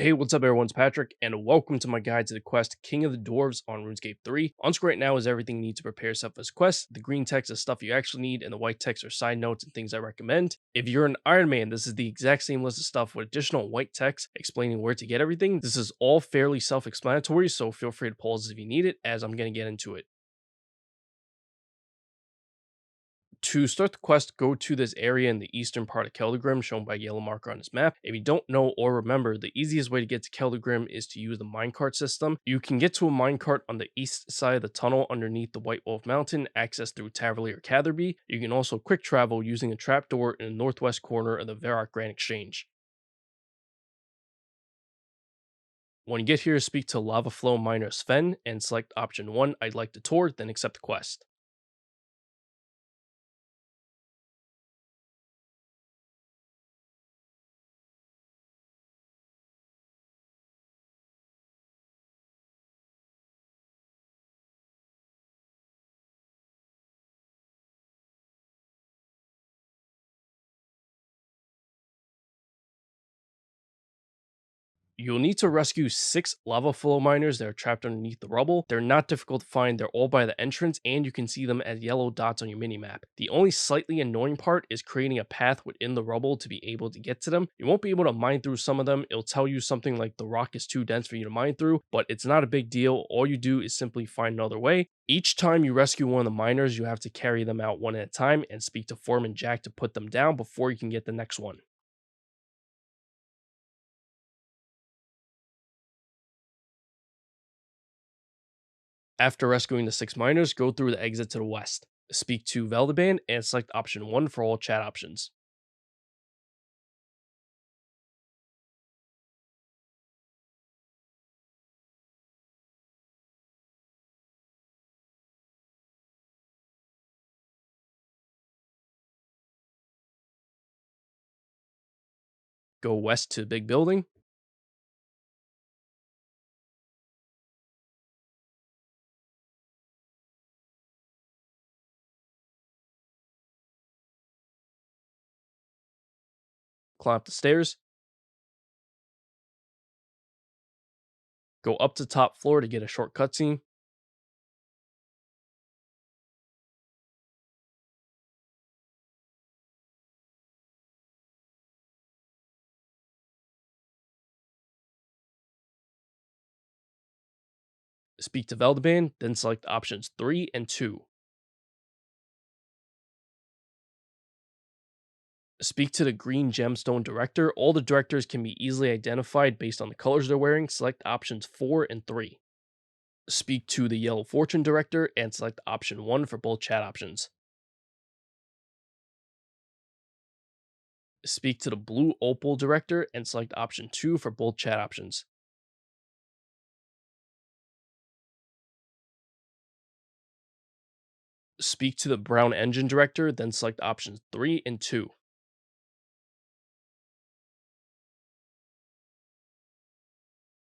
Hey, what's up everyone, it's Patrick, and welcome to my guide to the quest King of the Dwarves on RuneScape 3. On screen right now is everything you need to prepare yourself for this quest. The green text is stuff you actually need, and the white text are side notes and things I recommend. If you're an Ironman, this is the exact same list of stuff with additional white text explaining where to get everything. This is all fairly self-explanatory, so feel free to pause if you need it, as I'm going to get into it. To start the quest, go to this area in the eastern part of Keldagrim shown by a yellow marker on this map. If you don't know or remember, the easiest way to get to Keldagrim is to use the minecart system. You can get to a minecart on the east side of the tunnel underneath the White Wolf Mountain, accessed through Taverley or Catherby. You can also quick travel using a trapdoor in the northwest corner of the Varrock Grand Exchange. When you get here, speak to Lava Flow Miner Sven and select option 1, I'd like to tour, then accept the quest. You'll need to rescue 6 lava flow miners that are trapped underneath the rubble. They're not difficult to find, they're all by the entrance, and you can see them as yellow dots on your minimap. The only slightly annoying part is creating a path within the rubble to be able to get to them. You won't be able to mine through some of them, it'll tell you something like the rock is too dense for you to mine through, but it's not a big deal. All you do is simply find another way. Each time you rescue one of the miners, you have to carry them out one at a time and speak to Foreman Jack to put them down before you can get the next one. After rescuing the 6 miners, go through the exit to the west. Speak to Veldaban and select option 1 for all chat options. Go west to the big building. Climb up the stairs. Go up to the top floor to get a short cutscene. Speak to Veldaban, then select options 3 and 2. Speak to the green gemstone director. All the directors can be easily identified based on the colors they're wearing. Select options 4 and 3. Speak to the yellow fortune director and select option 1 for both chat options. Speak to the blue opal director and select option 2 for both chat options. Speak to the brown engine director, then select options 3 and 2.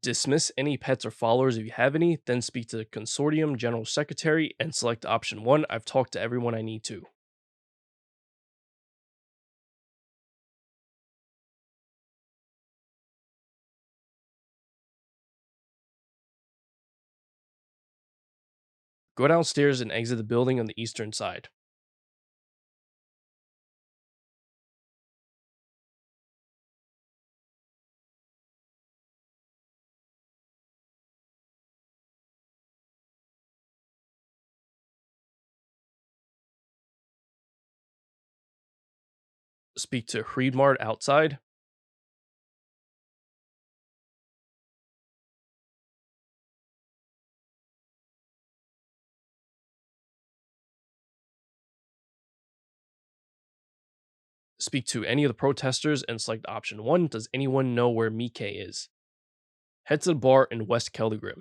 Dismiss any pets or followers if you have any, then speak to the consortium general secretary and select option 1, I've talked to everyone I need to. Go downstairs and exit the building on the eastern side. Speak to Hreedmart outside. Speak to any of the protesters and select option 1, does anyone know where Mike is? Head to the bar in West Keldagrim.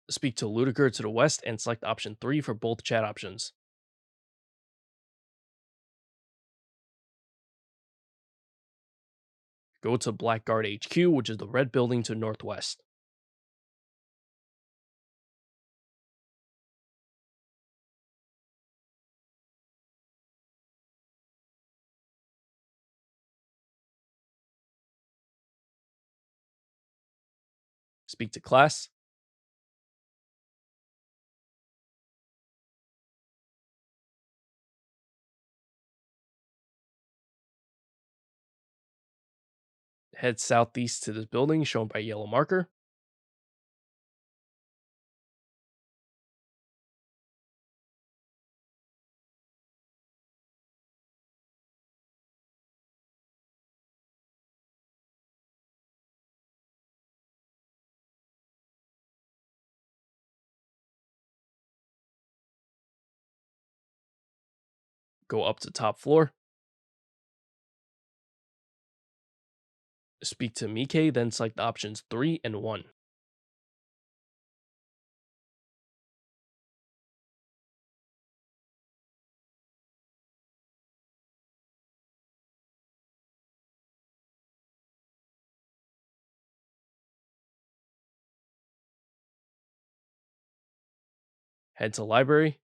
Speak to Ludiger to the west and select option 3 for both chat options. Go to Blackguard HQ, which is the red building to the northwest. Speak to class. Head southeast to this building shown by yellow marker. Go up to top floor. Speak to Mike, then select options 3 and 1. Head to library.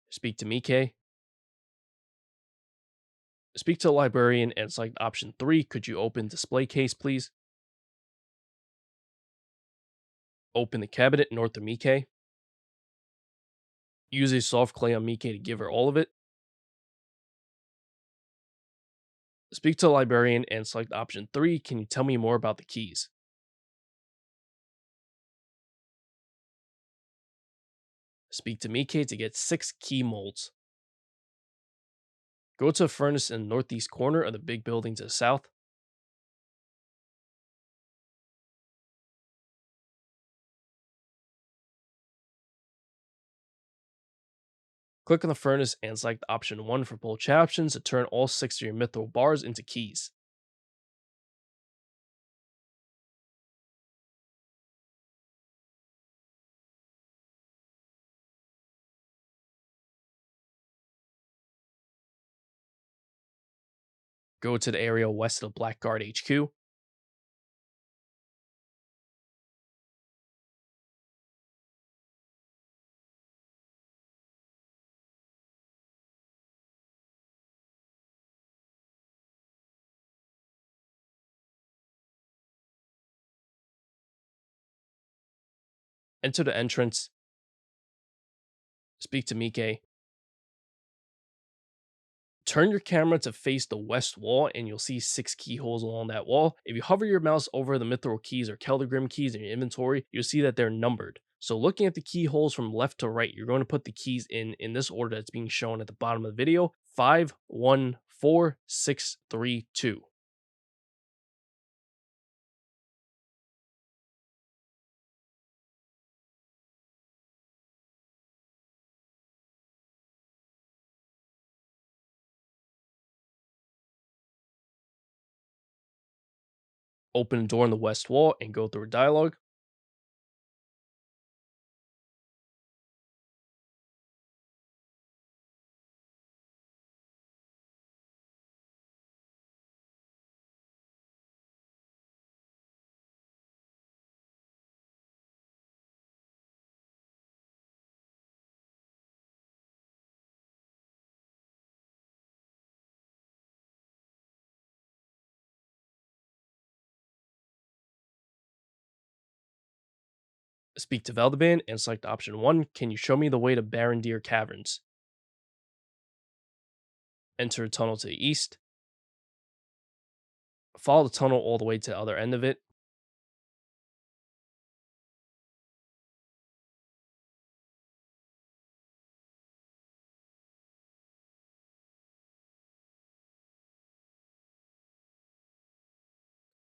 Speak to Mike. Speak to the librarian and select option 3. Could you open display case, please? Open the cabinet north of Mike. Use a soft clay on Mike to give her all of it. Speak to the librarian and select option 3. Can you tell me more about the keys? Speak to Mike to get 6 key molds. Go to a furnace in the northeast corner of the big building to the south. Click on the furnace and select option 1 for both chat options to turn all 6 of your mithril bars into keys. Go to the area west of Blackguard HQ. Enter the entrance. Speak to Mike. Turn your camera to face the west wall and you'll see 6 keyholes along that wall. If you hover your mouse over the mithril keys or Keldegrim keys in your inventory, you'll see that they're numbered. So looking at the keyholes from left to right, you're going to put the keys in this order that's being shown at the bottom of the video: 5, 1, 4, 6, 3, 2. Open a door in the west wall and go through a dialogue. Speak to Veldaban and select option 1. Can you show me the way to Barondeer Caverns? Enter a tunnel to the east. Follow the tunnel all the way to the other end of it.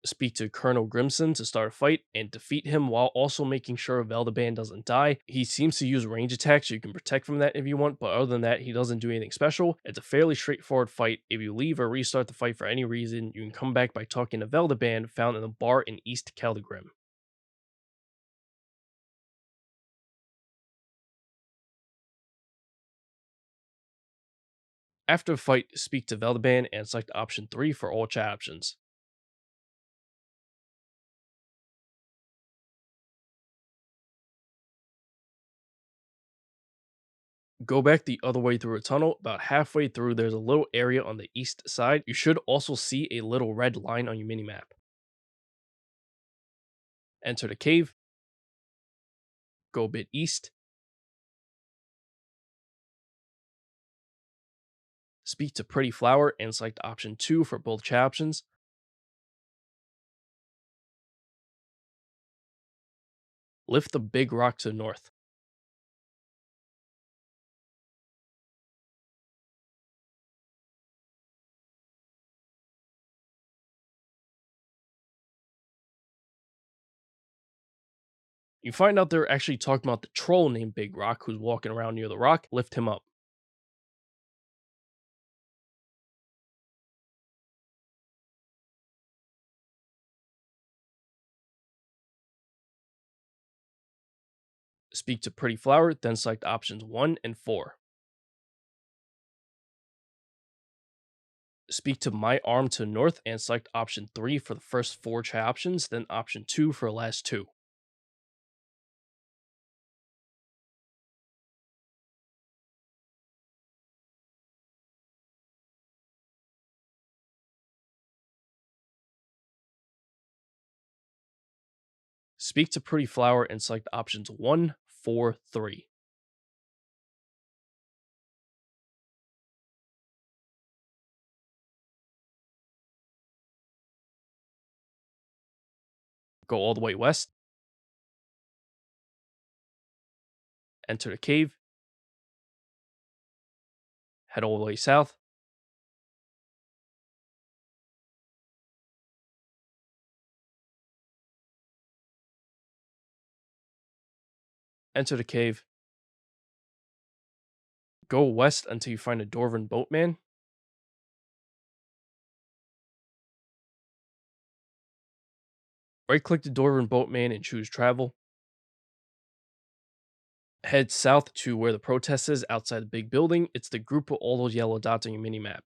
Speak to Colonel Grimsson to start a fight and defeat him while also making sure Veldaban doesn't die. He seems to use range attacks, so you can protect from that if you want, but other than that, he doesn't do anything special. It's a fairly straightforward fight. If you leave or restart the fight for any reason, you can come back by talking to Veldaban, found in the bar in East Keldagrim. After the fight, speak to Veldaban and select option 3 for all chat options. Go back the other way through a tunnel. About halfway through, there's a little area on the east side. You should also see a little red line on your minimap. Enter the cave. Go a bit east. Speak to Pretty Flower and select option 2 for both chat options. Lift the big rock to the north. You find out they're actually talking about the troll named Big Rock who's walking around near the rock. Lift him up. Speak to Pretty Flower, then select options 1 and 4. Speak to My Arm to the north and select option 3 for the first 4 chat options, then option 2 for the last 2. Speak to Pretty Flower and select options 1, 4, 3. Go all the way west. Enter the cave. Head all the way south. Enter the cave. Go west until you find a Dwarven boatman. Right click the Dwarven boatman and choose travel. Head south to where the protest is outside the big building. It's the group with all those yellow dots on your minimap.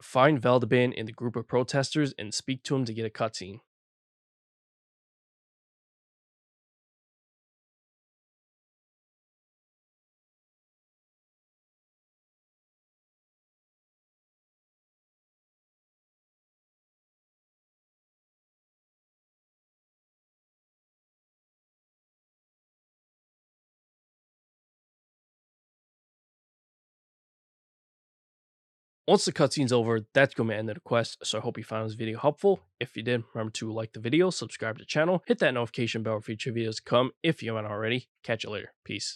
Find Veldaban in the group of protesters and speak to him to get a cutscene. Once the cutscene's over, that's going to end the quest, so I hope you found this video helpful. If you did, remember to like the video, subscribe to the channel, hit that notification bell for future videos to come if you haven't already. Catch you later. Peace.